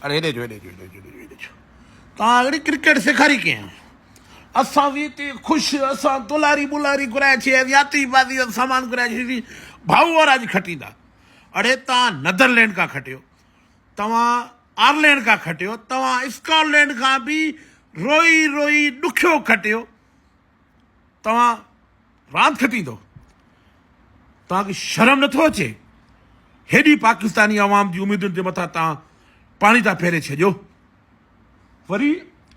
अरे हेॾे जो हेॾे जो हेॾे जो हेॾे जो तव्हां अहिड़ी क्रिकेट सेखारी कीअं असां बि हिते ख़ुशि असां दुलारी बुलारी घुराए छॾी यात्री बादी जो सामान घुराए छॾी भाऊ वारा जी खटींदा अड़े तव्हां नदरलैंड खां खटियो तव्हां आयरलैंड खां खटियो तव्हां स्कॉटलैंड खां बि रोई रोई ॾुखियो खटियो तव्हां रांदि खटींदो तव्हांखे शर्म नथो अचे हेॾी पाकिस्तानी अवाम जी उमेदुनि जे मथां तव्हां पाणी था फेरे छॾियो वरी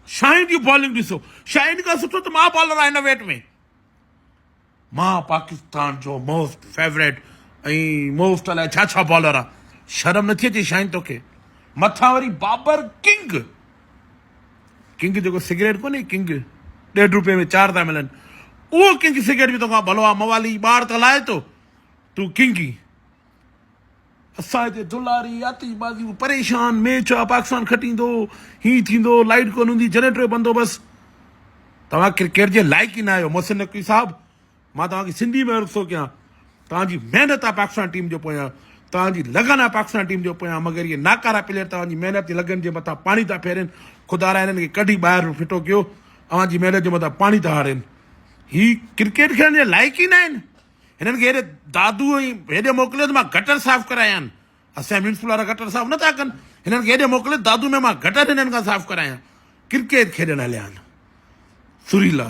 शाहिन जी बॉलिंग ॾिसो शाहिन खां सुठो त मां बॉलर आहे हिन वेट में मां पाकिस्तान जो मोस्ट फेवरेट ऐं मोस्ट अलाए छा छा बॉलर आहे शर्म नथी अचे शाहिन तोखे मथां वरी बाबर किंग किंग जेको सिगरेट कोन्हे किंग ₹1.5 में 4 था मिलनि उहो किंग सिगरेट बि तोखां भलो आहे मवाली ॿार त लाहे थो तूं किंगी असां हिते दुलारी यात्री बाज़ियूं परेशान मैच आहे पाकिस्तान खटींदो हीअं थींदो लाइट कोन हूंदी जनरेटर बंदोबस्तु तव्हां क्रिकेट जे लाइक़ ई न आहियो मोहसिन नक़वी साहिबु मां तव्हांखे सिंधी में अर्ज़ु थो कयां तव्हांजी महिनत आहे पाकिस्तान टीम जो पोयां तव्हांजी लगन आहे पाकिस्तान टीम जो पोयां मगर इहे नाकारा प्लेयर तव्हांजी महिनत जी लगन जे मथां पाणी था फेरनि ख़ुदा हिननि खे कढी ॿाहिरि फिटो कयो तव्हांजी महिनत जे मथां पाणी था हारनि हीअ क्रिकेट खेॾण जे लाइक़ ई न आहिनि हिननि खे हेॾे दादू ऐं हेॾे मोकिलियो त मां गटर साफ़ु कराया आहिनि असांजा म्यूनिसिपल वारा गटर साफ़ु नथा कनि हिननि खे हेॾे मोकिलियो दादू में मां गटर हिननि खां साफ़ु करायां क्रिकेट खेॾणु हलिया आहिनि सुरीला